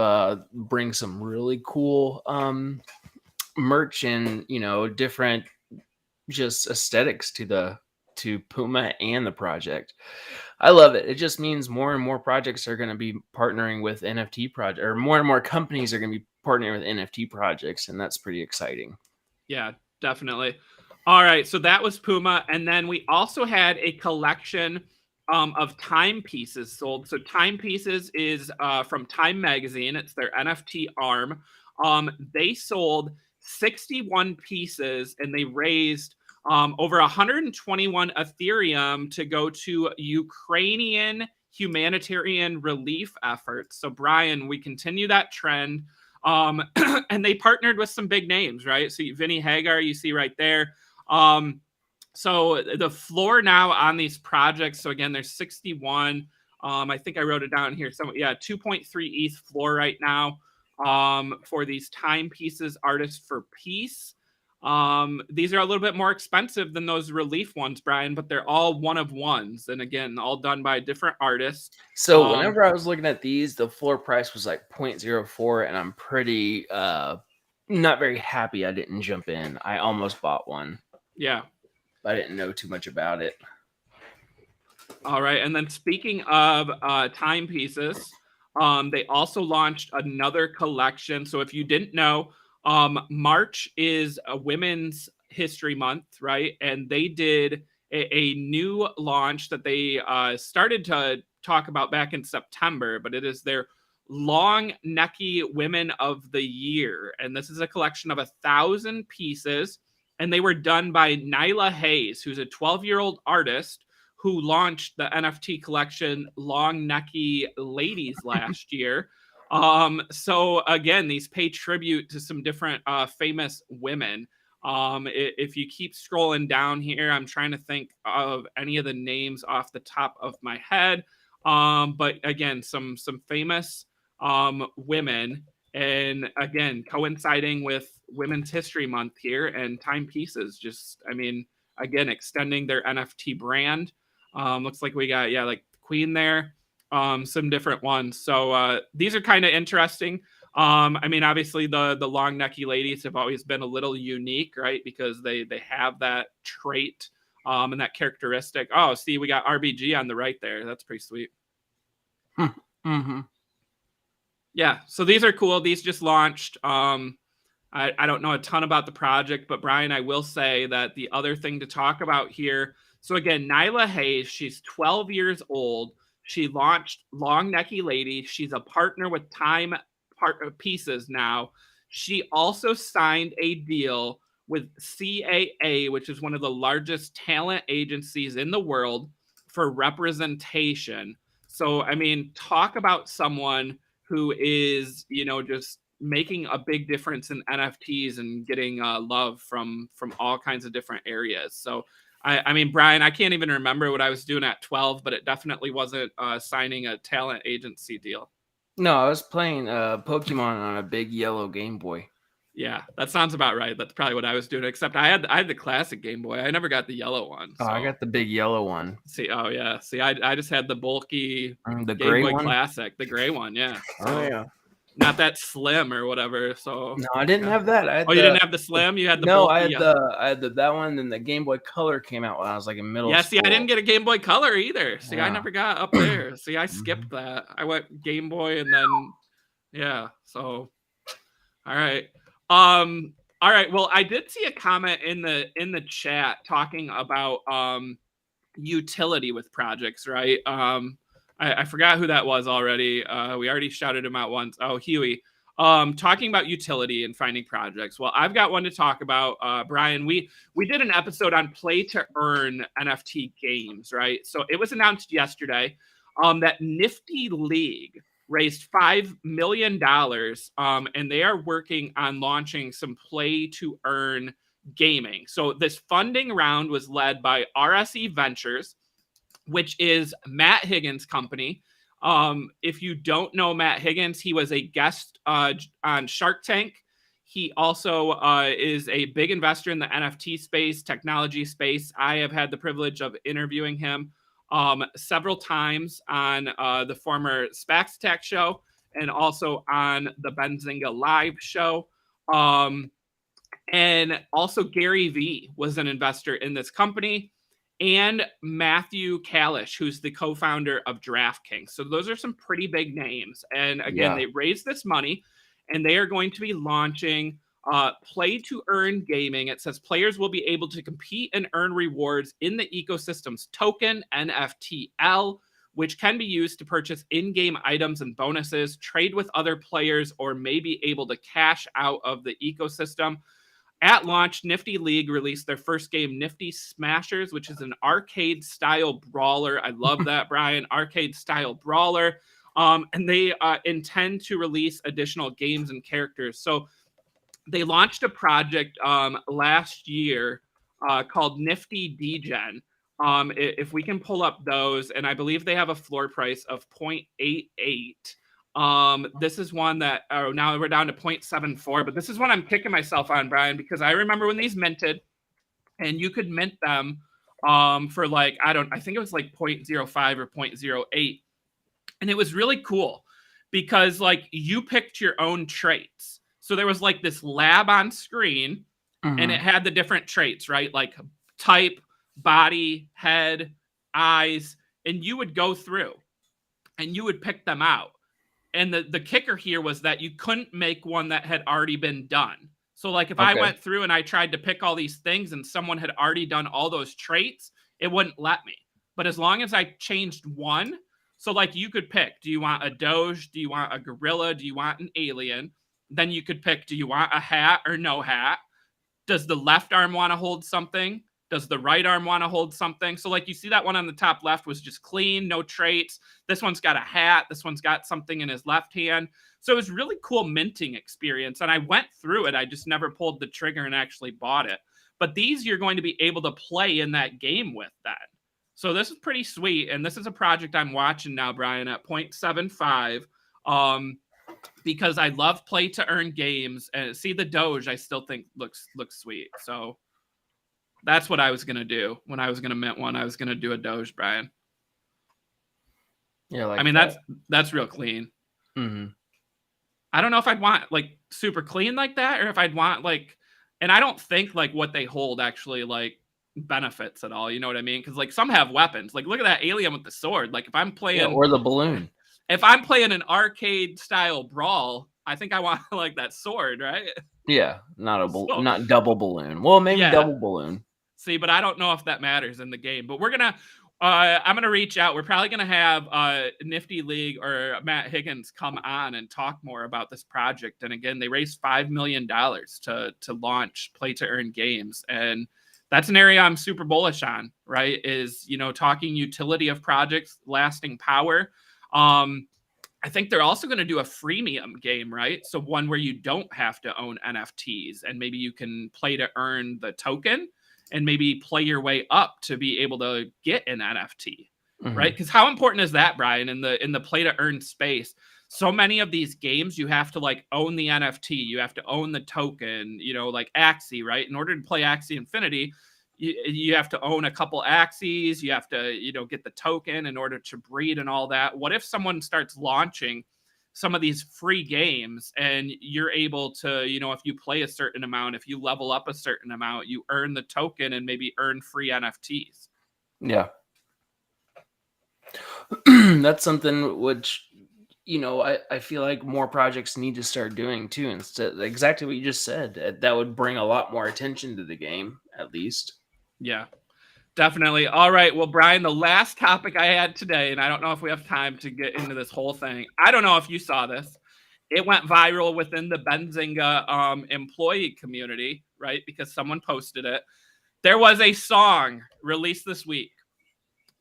bring some really cool merch and different just aesthetics to Puma and the project. I love it. It just means more and more projects are going to be partnering with NFT projects, or more and more companies are going to be partnering with NFT projects, and that's pretty exciting. Yeah, definitely. All right, so that was Puma, and then we also had a collection of timepieces sold. So Timepieces is from Time Magazine. It's their NFT arm. They sold 61 pieces, and they raised over 121 Ethereum to go to Ukrainian humanitarian relief efforts. So Brian, we continue that trend. And they partnered with some big names, right? So Vinny Hagar, you see right there. So the floor now on these projects, so again, there's 61. I think I wrote it down here. So yeah, 2.3 ETH floor right now for these timepieces, Artists for Peace. These are a little bit more expensive than those relief ones, Brian, but they're all one of ones. And again, all done by different artists. So whenever I was looking at these, the floor price was like 0.04, and I'm pretty not very happy I didn't jump in. I almost bought one. Yeah. But I didn't know too much about it. All right. And then speaking of timepieces, they also launched another collection. So if you didn't know, March is a Women's History Month, right? And they did a new launch that they started to talk about back in September, but it is their Long Neckie Women of the Year. And this is a collection of 1,000 pieces. And they were done by Nyla Hayes, who's a 12-year-old artist who launched the NFT collection Long Neckie Ladies last year. So again, these pay tribute to some different famous women. If you keep scrolling down here, I'm trying to think of any of the names off the top of my head. But again, some famous women, and again, coinciding with Women's History Month here, and Timepieces, just, I mean, again, extending their NFT brand. Looks like we got, yeah, like Queen there, some different ones. So these are kind of interesting. I mean, obviously the long Neckie ladies have always been a little unique, right? Because they have that trait and that characteristic. Oh, see, we got RBG on the right there. That's pretty sweet. Mm-hmm. Yeah, so these are cool. These just launched. I don't know a ton about the project, but Brian, I will say that the other thing to talk about here. So again, Nyla Hayes, she's 12 years old. She launched Long Neckie Lady. She's a partner with Timepieces now. She also signed a deal with CAA, which is one of the largest talent agencies in the world, for representation. So, I mean, talk about someone who is, you know, just making a big difference in NFTs and getting love from all kinds of different areas. So, I mean, Brian, I can't even remember what I was doing at 12, but it definitely wasn't signing a talent agency deal. No, I was playing Pokemon on a big yellow Game Boy. Yeah, that sounds about right. That's probably what I was doing, except I had the classic Game Boy. I never got the yellow one. So. Oh, I got the big yellow one. See, oh yeah. See, I just had the bulky the Game gray Boy one? Classic, the gray one, yeah. So, oh yeah. Not that slim or whatever. So no, I didn't have that. I had you didn't have the slim? You had the no. bulky, I had that one. And the Game Boy Color came out when I was like in middle. Yeah, school. see, I didn't get a Game Boy Color either. See, yeah. I never got up there. See, I skipped that. I went Game Boy and then yeah. So all right. All right. Well, I did see a comment in the chat talking about utility with projects, right? I forgot who that was already. We already shouted him out once. Oh, Huey. Talking about utility and finding projects. Well, I've got one to talk about. Brian, we did an episode on play to earn NFT games, right? So it was announced yesterday that Nifty League raised $5 million, and they are working on launching some play to earn gaming. So this funding round was led by RSE Ventures, which is Matt Higgins' company. If you don't know Matt Higgins, he was a guest on Shark Tank. He also is a big investor in the NFT space, technology space. I have had the privilege of interviewing him several times on the former SPAX Tech show and also on the Benzinga live show. And also Gary Vee was an investor in this company, and Matthew Kalish, who's the co-founder of DraftKings. So those are some pretty big names. And again, they raised this money, and they are going to be launching play to earn gaming. It says players will be able to compete and earn rewards in the ecosystem's token, NFTL, which can be used to purchase in-game items and bonuses, trade with other players, or may be able to cash out of the ecosystem. At launch, Nifty League released their first game, Nifty Smashers, which is an arcade-style brawler. I love that, Brian. Arcade-style brawler. And they intend to release additional games and characters. So they launched a project last year called Nifty Degen. If we can pull up those, and I believe they have a floor price of 0.88. This is one that now we're down to 0.74, but this is one I'm kicking myself on, Brian, because I remember when these minted, and you could mint them for like, I think it was like 0.05 or 0.08. And it was really cool because like you picked your own traits. So there was like this lab on screen and it had the different traits, right? Like type, body, head, eyes, and you would go through and you would pick them out. And the kicker here was that you couldn't make one that had already been done. So like if I went through and I tried to pick all these things and someone had already done all those traits, it wouldn't let me. But as long as I changed one, so like you could pick, do you want a Doge? Do you want a gorilla? Do you want an alien? Then you could pick, do you want a hat or no hat? Does the left arm want to hold something? Does the right arm want to hold something? So like you see that one on the top left was just clean, no traits. This one's got a hat. This one's got something in his left hand. So it was really cool minting experience. And I went through it. I just never pulled the trigger and actually bought it. But these you're going to be able to play in that game with that. So this is pretty sweet. And this is a project I'm watching now, Brian, at 0.75. Because I love play to earn games, and see the Doge I still think looks sweet. So that's what I was gonna do when I was gonna mint one. I was gonna do a Doge, Brian. Yeah, like I mean that's real clean. Mm-hmm. I don't know if I'd want like super clean like that, or if I'd want like, and I don't think like what they hold actually like benefits at all. You know what I mean? Because like some have weapons. Like look at that alien with the sword. Like if I'm playing or the balloon. If I'm playing an arcade style brawl, I think I want like that sword, right? Yeah, not double balloon. Well, maybe double balloon. See, but I don't know if that matters in the game. But we're gonna, I'm gonna reach out. We're probably gonna have Nifty League or Matt Higgins come on and talk more about this project. And again, they raised $5 million to launch play to earn games, and that's an area I'm super bullish on. Right? Is talking utility of projects, lasting power. I think they're also going to do a freemium game, right? So one where you don't have to own NFTs, and maybe you can play to earn the token and maybe play your way up to be able to get an NFT, right? Because how important is that, Brian, in the play to earn space? So many of these games, you have to like own the NFT, you have to own the token, like Axie, right? In order to play Axie Infinity, you have to own a couple Axies. You have to, get the token in order to breed and all that. What if someone starts launching some of these free games and you're able to, if you play a certain amount, if you level up a certain amount, you earn the token and maybe earn free NFTs. Yeah. That's something which, I feel like more projects need to start doing too. Instead, exactly what you just said. That would bring a lot more attention to the game, at least. Yeah, definitely. All right. Well, Brian, the last topic I had today, and I don't know if we have time to get into this whole thing. I don't know if you saw this. It went viral within the Benzinga employee community, right? Because someone posted it. There was a song released this week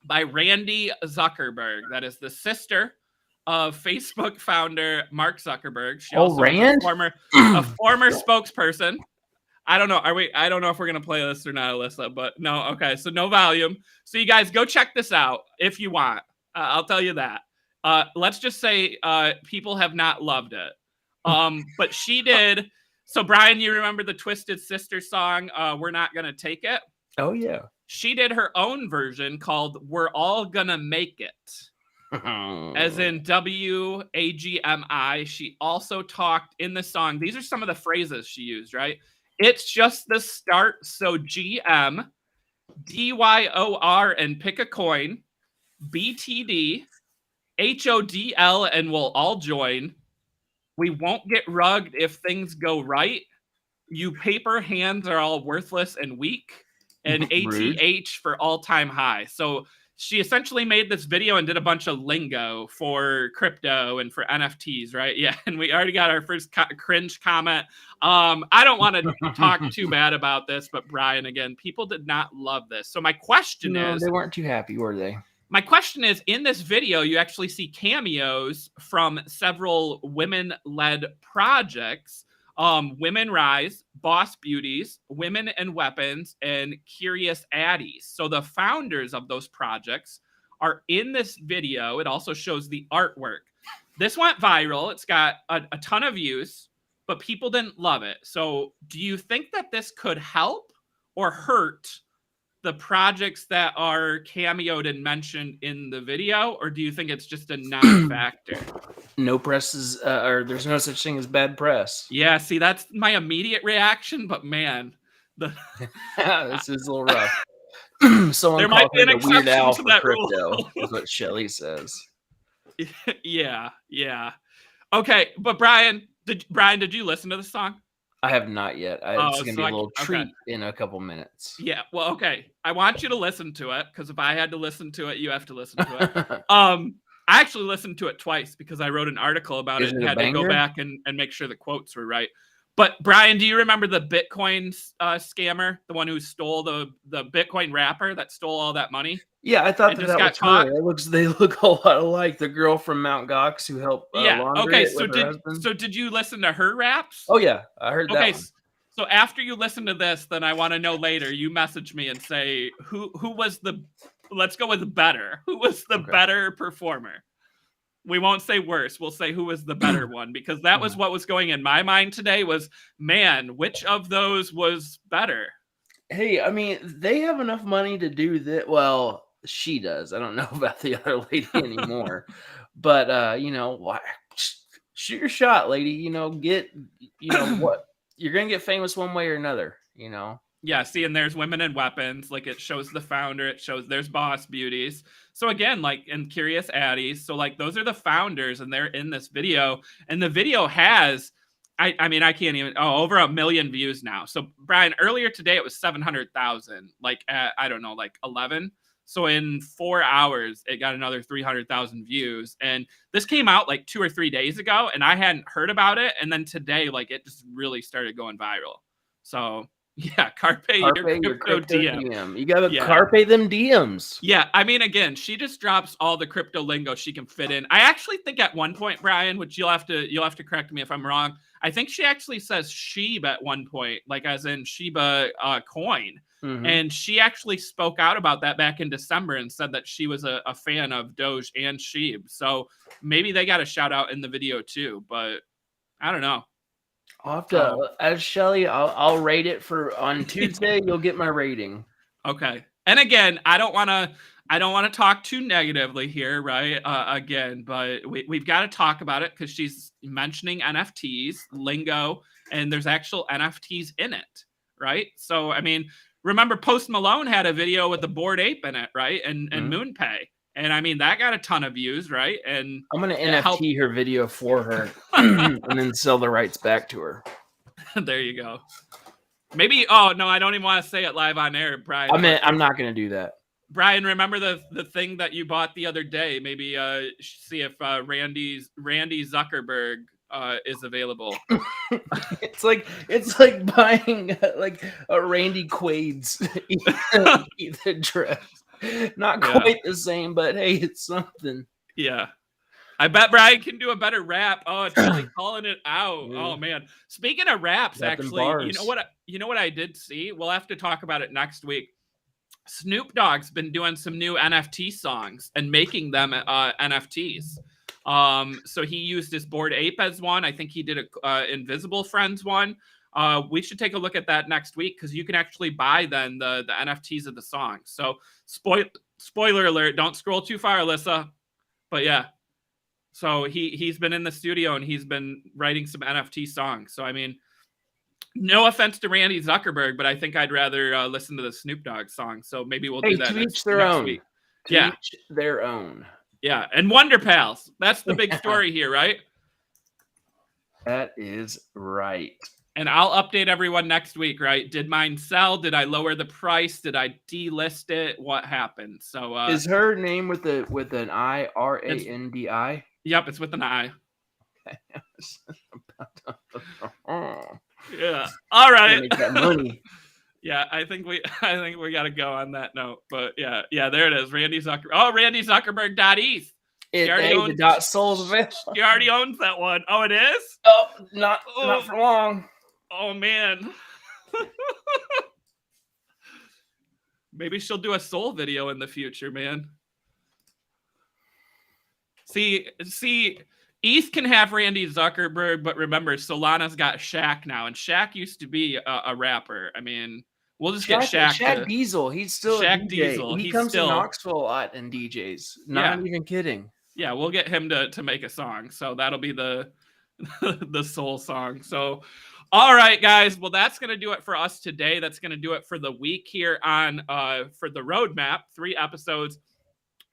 by Randy Zuckerberg. That is the sister of Facebook founder Mark Zuckerberg. She also is a former spokesperson. I don't know. I don't know if we're gonna play this or not, Alyssa. But no. Okay. So no volume. So you guys go check this out if you want. I'll tell you that. Let's just say people have not loved it. But she did. So Brian, you remember the Twisted Sister song? We're Not Gonna Take It. Oh yeah. She did her own version called "We're All Gonna Make It." As in WAGMI. She also talked in the song. These are some of the phrases she used, right? It's just the start. So GM, DYOR and pick a coin, BTD, HODL and we'll all join. We won't get rugged if things go right. You paper hands are all worthless and weak. And ATH for all-time high. So she essentially made this video and did a bunch of lingo for crypto and for NFTs, right? Yeah, and we already got our first cringe comment. I don't want to talk too bad about this, but Brian, again, people did not love this. So my question is... they weren't too happy, were they? My question is, in this video, you actually see cameos from several women-led projects. Women Rise, Boss Beauties, Women and Weapons, and Curious Addies. So the founders of those projects are in this video. It also shows the artwork. This went viral. It's got a ton of views, but people didn't love it. So do you think that this could help or hurt the projects that are cameoed and mentioned in the video, or do you think it's just a non-factor? No press is, or there's no such thing as bad press. Yeah, see, that's my immediate reaction, but man, this is a little rough. Someone there might be an the Weird exception Al to for that crypto, rule. is what Shelly says. Yeah. Okay, but Brian, did you listen to the song? I have not yet. It's going to be a little treat in a couple minutes. Yeah, well, okay. I want you to listen to it, because if I had to listen to it, you have to listen to it. I actually listened to it twice because I wrote an article about it and had to go back and make sure the quotes were right. But Brian, do you remember the Bitcoin scammer, the one who stole the Bitcoin rapper that stole all that money? Yeah, I thought and that just that got was caught. her. They look a lot alike. The girl from Mount Gox who helped Yeah. launder Okay. it with her husband. So did you listen to her raps? Oh yeah, I heard that Okay. one. So after you listen to this, then I want to know later. You message me and say who was the. Let's go with better. Who was the better performer? We won't say worse. We'll say who was the better one, because that was what was going in my mind today was, man, which of those was better? Hey, I mean, they have enough money to do that. Well, she does. I don't know about the other lady anymore. But you know, why shoot your shot, lady. Get what you're gonna get famous one way or another, Yeah, see, and there's women and weapons. Like, it shows the founder. It shows there's boss beauties. So again, like, and curious addies. So like, those are the founders, and they're in this video. And the video has, I mean, I can't even. Over 1 million views now. So Brian, earlier today it was 700,000. Like at, I don't know, like 11. So in 4 hours, it got another 300,000 views. And this came out like 2 or 3 days ago, and I hadn't heard about it. And then today, like, it just really started going viral. So. Yeah, carpe your crypto DM. You gotta carpe them DMs. Yeah, I mean, again, she just drops all the crypto lingo she can fit in. I actually think at one point, Brian, which you'll have to correct me if I'm wrong. I think she actually says Sheeb at one point, like as in Shiba coin. And she actually spoke out about that back in December and said that she was a fan of Doge and Sheeb. So maybe they got a shout out in the video too, but I don't know. I'll have to, as Shelly, I'll rate it on Tuesday. You'll get my rating. Okay. And again, I don't want to talk too negatively here, right? Again, but we've got to talk about it because she's mentioning NFTs, lingo, and there's actual NFTs in it, right? So, I mean, remember Post Malone had a video with the Bored Ape in it, right? And MoonPay. And I mean, that got a ton of views, right? And I'm going to NFT her video for her and then sell the rights back to her. There you go. Maybe, oh, no, I don't even want to say it live on air, Brian. I'm not going to do that. Brian, remember the thing that you bought the other day? Maybe see if Randy Zuckerberg is available. It's like buying like a Randy Quaid's ETH dress. Not quite the same, but hey, it's something. Yeah. I bet Brian can do a better rap. Oh, it's really calling it out. Yeah. Oh man. Speaking of raps, actually, you know what I did see? We'll have to talk about it next week. Snoop Dogg's been doing some new NFT songs and making them NFTs. So he used his Bored Ape as one. I think he did a Invisible Friends one. We should take a look at that next week because you can actually buy then the NFTs of the song. So spoiler alert, don't scroll too far, Alyssa. But yeah. So he's been in the studio and he's been writing some NFT songs. So I mean, no offense to Randy Zuckerberg, but I think I'd rather listen to the Snoop Dogg song. So maybe we'll do that next week. To each their own. Yeah, and WonderPals. That's the big story here, right? That is right. And I'll update everyone next week, right? Did mine sell? Did I lower the price? Did I delist it? What happened? So is her name with an I, RANDI? Yep, it's with an I. Yeah. All right. Make that money. Yeah, I think we got to go on that note. But yeah, there it is. Randy Zuckerberg. Oh, RandyZuckerberg.eth. He already owns that one. Oh, it is? Oh, not for long. Oh man. Maybe she'll do a soul video in the future, man. See, ETH can have Randy Zuckerberg, but remember, Solana's got Shaq now, and Shaq used to be a rapper. I mean, we'll just get Shaq. Shaq Diesel. He's still Shaq a DJ. Diesel. He comes to Knoxville a lot and DJs. Not even kidding. Yeah, we'll get him to make a song. So that'll be the soul song. So, all right, guys. Well, that's going to do it for us today. That's going to do it for the week here on for the roadmap. 3 episodes.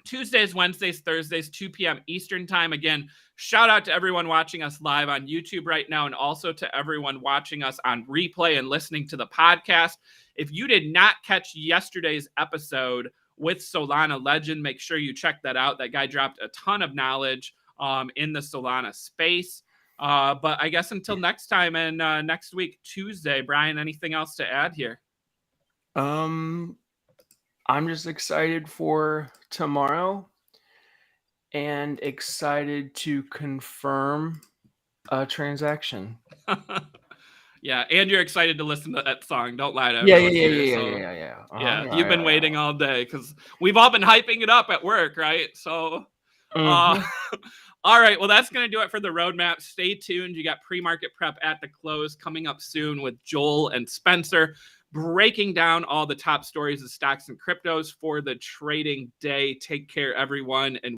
Tuesdays, Wednesdays, Thursdays, 2 p.m. Eastern time. Again, shout out to everyone watching us live on YouTube right now and also to everyone watching us on replay and listening to the podcast. If you did not catch yesterday's episode with Solana Legend, make sure you check that out. That guy dropped a ton of knowledge in the Solana space. But I guess until next time and next week, Tuesday, Brian, anything else to add here? I'm just excited for tomorrow and excited to confirm a transaction. Yeah, and you're excited to listen to that song. Don't lie to Yeah, everyone yeah, here. yeah, So, yeah, yeah, yeah. yeah, you've been waiting all day because we've all been hyping it up at work, right? So, all right. Well, that's going to do it for the roadmap. Stay tuned. You got pre-market prep at the close coming up soon with Joel and Spencer breaking down all the top stories of stocks and cryptos for the trading day. Take care, everyone. And